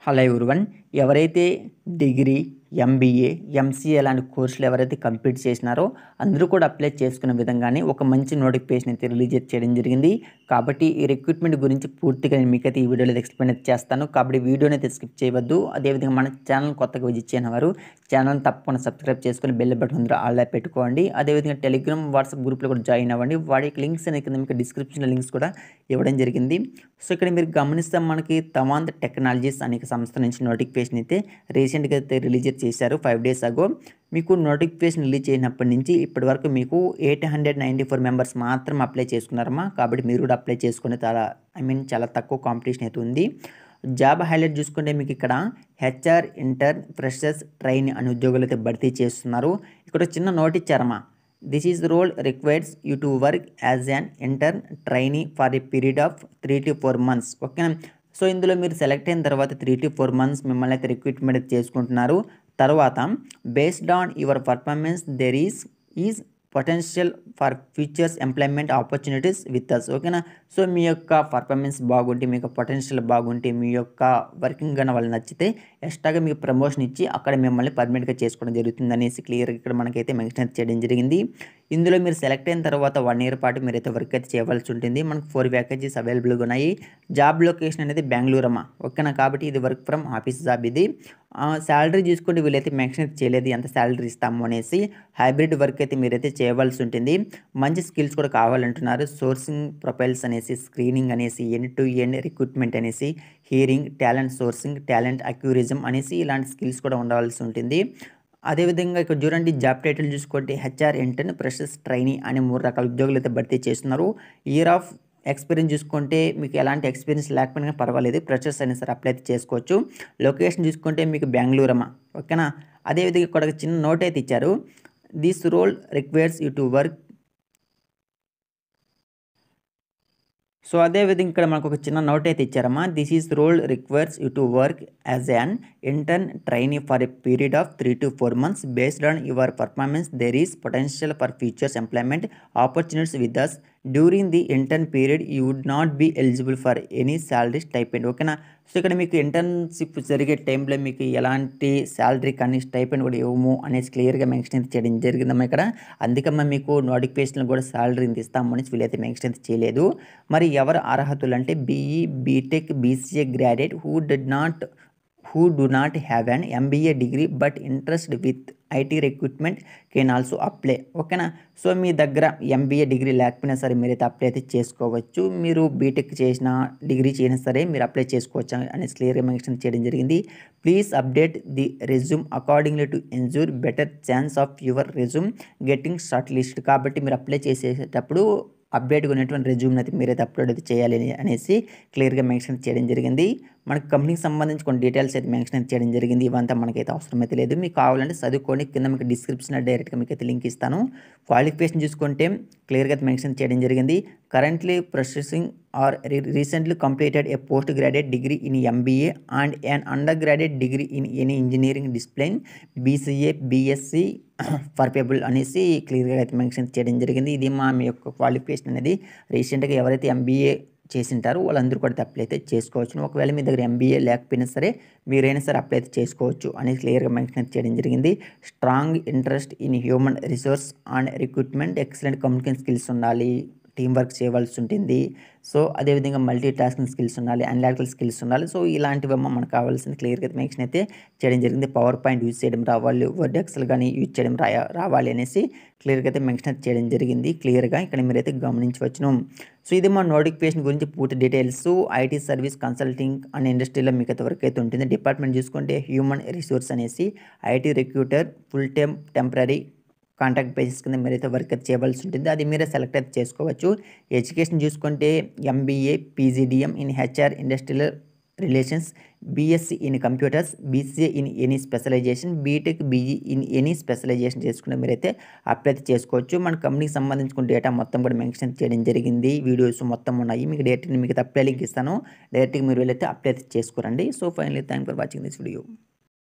Hello everyone. ఎవరైతే degree, MBA, MCA లాంటి కోర్సులు ఎవరైతే కంప్లీట్ చేసినారో అందరూ కూడా అప్లై చేసుకునే విధంగానే ఒక మంచి నోటిఫికేషన్ అయితే రిలీజ్ చేయడం జరిగింది. కాబట్టి ఈ రిక్రూట్మెంట్ గురించి పూర్తిగా నేను మీకైతే ఈ వీడియోలో ఎక్స్ప్లెయిన్ అయితే చేస్తాను. కాబట్టి వీడియోని అయితే స్కిప్ చేయవద్దు. అదేవిధంగా మన ఛానల్ కొత్తగా విజిట్ చేయని వారు ఛానల్ తప్పకుండా సబ్స్క్రైబ్ చేసుకొని బెల్ బటన్ ఉందో ఆల్లో పెట్టుకోండి. అదేవిధంగా టెలిగ్రామ్, వాట్సాప్ గ్రూప్లో కూడా జాయిన్ అవ్వండి. వాటి లింక్స్ అనేది కింద మీకు డిస్క్రిప్షన్లో లింక్స్ కూడా ఇవ్వడం జరిగింది. సో ఇక్కడ మీరు గమనిస్తే మనకి తవాంత్ టెక్నాలజీస్ అనే సంస్థ నుంచి నోటిఫికేషన్ అయితే రీసెంట్గా అయితే రిలీజ్ చేశారు 5 days ago. మీకు నోటిఫికేషన్ రిలీజ్ చేసినప్పటి నుంచి ఇప్పటి వరకు మీకు 894 మెంబర్స్ మాత్రం అప్లై చేసుకున్నారమ్మా. కాబట్టి మీరు కూడా అప్లై చేసుకునే చాలా తక్కువ కాంపిటీషన్ అయితే ఉంది. జాబ్ హైలైట్ చూసుకుంటే మీకు ఇక్కడ హెచ్ఆర్, ఇంటర్న్, ఫ్రెషర్స్, ట్రైన్ అనే ఉద్యోగులు అయితే భర్తీ చేస్తున్నారు. ఇక్కడ చిన్న నోట్ ఇచ్చారమ్మా. This is role requires you to work as an intern trainee for a period of 3 to 4 months. ఓకేనా. సో ఇందులో మీరు సెలెక్ట్ అయిన తర్వాత 3 to 4 months మిమ్మల్ని అయితే రిక్రూట్మెంట్ చేసుకుంటున్నారు. తర్వాత based on your performance there is potential for futures employment opportunities with us. ఓకేనా. సో మీ యొక్క పర్ఫార్మెన్స్ బాగుంటే, మీ యొక్క పొటెన్షియల్ బాగుంటే, మీ యొక్క వర్కింగ్ కానీ వాళ్ళు నచ్చితే ఎక్స్ట్రాగా మీకు ప్రమోషన్ ఇచ్చి అక్కడ మిమ్మల్ని పర్మనెంట్గా చేసుకోవడం జరుగుతుంది అనేసి క్లియర్గా ఇక్కడ మనకైతే మెన్షన్ చేయడం జరిగింది. ఇందులో మీరు సెలెక్ట్ అయిన తర్వాత 1 year పాటు మీరైతే వర్క్ అయితే చేయవలసి ఉంటుంది. మనకు 4 vacancies అవైలబుల్గా ఉన్నాయి. జాబ్ లొకేషన్ అనేది బెంగళూరు అమ్మ. ఓకేనా. కాబట్టి ఇది వర్క్ ఫ్రమ్ ఆఫీస్ జాబ్. ఇది శాలరీ చూసుకుంటే వీళ్ళైతే మెన్షన్ చేయలేదు ఎంత శాలరీ ఇస్తాము అనేసి. హైబ్రిడ్ వర్క్ అయితే మీరైతే చేయవలసి ఉంటుంది. మంచి స్కిల్స్ కూడా కావాలంటున్నారు. సోర్సింగ్ ప్రొఫైల్స్ అనేసి, స్క్రీనింగ్ అనేసి, ఎండ్ టు ఎండ్ రిక్రూట్మెంట్ అనేసి, హియరింగ్, టాలెంట్ సోర్సింగ్, టాలెంట్ అక్యూరిజం అనేసి ఇలాంటి స్కిల్స్ కూడా ఉండవలసి ఉంటుంది. అదేవిధంగా ఇక్కడ చూడండి, జాబ్ టైటిల్ చూసుకుంటే హెచ్ఆర్, ఇంటర్న్, ఫ్రెషర్స్, ట్రైనీ అనే 3 రకాల ఉద్యోగులు అయితే భర్తీ చేస్తున్నారు. ఇయర్ ఆఫ్ ఎక్స్పీరియన్స్ చూసుకుంటే మీకు ఎలాంటి ఎక్స్పీరియన్స్ లేకపోయినా పర్వాలేదు, ఫ్రెషర్స్ అయినా సరే అప్లై అయితే చేసుకోవచ్చు. లొకేషన్ చూసుకుంటే మీకు బెంగళూరు అమ్మ. ఓకేనా. అదేవిధంగా ఇక్కడ ఒక చిన్న నోట్ అయితే ఇచ్చారు. This role requires you to work. So అదేవిధంగా ఇక్కడ మనకు ఒక చిన్న నోట్ అయితే ఇచ్చారమ్మా. This is role requires you to work as an intern trainee for a period of 3 to 4 months. Based on your performance there is potential for futures employment opportunities with us. During the intern period you would not be eligible for any salary stipend. ఓకేనా. So ఇక్కడ మీకు internship జరిగే టైంలో మీకు ఎలాంటి salary కానీ stipend కూడా ఇవ్వము అనేసి క్లియర్గా మెన్షన్ చేయడం జరిగిందమ్మా ఇక్కడ. అందుకమ్మా మీకు నోటిఫికేషన్లో కూడా శాలరీ ఇంత ఇస్తాము అనేసి వీళ్ళైతే మెన్షన్ చేయలేదు. మరి ఎవరు అర్హతలు అంటే BE, BTech, BCA graduate who do not have an MBA degree but interested with IT recruitment can also apply. ఓకేనా. సో మీ దగ్గర MBA డిగ్రీ లేకపోయినా సరే మీరైతే అప్లై అయితే చేసుకోవచ్చు. మీరు బీటెక్ చేసిన, డిగ్రీ చేసినా సరే మీరు అప్లై చేసుకోవచ్చు అనేసి క్లియర్గా మెన్షన్ చేయడం జరిగింది. Please update the resume accordingly to ensure better chance of your resume getting short list. కాబట్టి మీరు అప్లై చేసేటప్పుడు అప్డేట్గా ఉన్నటువంటి రెజ్యూమ్ని అయితే మీరైతే అప్లోడ్ అయితే చేయాలి అనేసి క్లియర్గా మెన్షన్ చేయడం జరిగింది. మనకు కంపెనీకి సంబంధించి కొన్ని డీటెయిల్స్ అయితే మెన్షన్ చేయడం జరిగింది. ఇవంతా మనకైతే అవసరం అయితే లేదు. మీకు కావాలంటే చదువుకోండి. కింద మీకు డిస్క్రిప్షన్లో డైరెక్ట్గా మీకు అయితే లింక్ ఇస్తాను. క్వాలిఫికేషన్ చూసుకుంటే క్లియర్గా అయితే మెన్షన్ చేయడం జరిగింది. Currently processing or recently completed a post graduate degree in MBA and an under degree in any engineering discipline, BCA, BSc preferable అనేసి క్లియర్గా అయితే మెన్షన్ చేయడం జరిగింది. ఇది మీ యొక్క క్వాలిఫికేషన్ అనేది. రీసెంట్గా ఎవరైతే ఎంబీఏ చేసింటారో వాళ్ళందరూ కూడా అప్లై అయితే చేసుకోవచ్చు. ఒకవేళ మీ దగ్గర ఎంబీఏ లేకపోయినా సరే మీరైనా సరే అప్లై అయితే చేసుకోవచ్చు అనేది క్లియర్గా మెన్షన్ చేయడం జరిగింది. Strong interest in human resource and recruitment, excellent communication skills ఉండాలి, టీం వర్క్ చేయవలసి ఉంటుంది. సో అదేవిధంగా మల్టీ టాస్కింగ్ స్కిల్స్ ఉండాలి, అనలిటికల్ స్కిల్స్ ఉండాలి. సో ఇలాంటివమ్మ మనకు కావాల్సింది క్లియర్గా మెన్షన్ అయితే చేయడం జరిగింది. పవర్ పాయింట్ యూజ్ చేయడం రావాలి, వర్డ్ ఎక్సెల్ కానీ యూజ్ చేయడం రావాలి అనేసి క్లియర్గా అయితే మెన్షన్ చేయడం జరిగింది. క్లియర్గా ఇక్కడ మీరైతే గమనించవచ్చును. సో ఇది మా నోటిఫికేషన్ గురించి పూర్తి డీటెయిల్స్. ఐటీ సర్వీస్ కన్సల్టింగ్ అనే ఇండస్ట్రీలో మీకు అయితే వర్క్ అయితే ఉంటుంది. డిపార్ట్మెంట్ చూసుకుంటే హ్యూమన్ రిసోర్స్ అనేసి, IT recruiter, full time, temporary contract basis కింద మీరైతే వర్క్ అయితే చేయవలసి ఉంటుంది. అది మీరే సెలెక్ట్ అయితే చేసుకోవచ్చు. ఎడ్యుకేషన్ చూసుకుంటే MBA, PGDM in HR industrial relations, BSc in computers, BCA in any specialisation, BTech, BE in any specialisation చేసుకుని మీరైతే అప్లై చేసుకోవచ్చు. మన కంపెనీకి సంబంధించిన డేటా మొత్తం కూడా మెన్షన్ చేయడం జరిగింది. వీడియోస్ మొత్తం ఉన్నాయి. మీకు డైరెక్ట్గా మీకు అప్లై లింక్ ఇస్తాను. డైరెక్ట్గా మీరు వెళ్ళైతే అప్లై చేసుకోరండి. So finally thank for watching this video.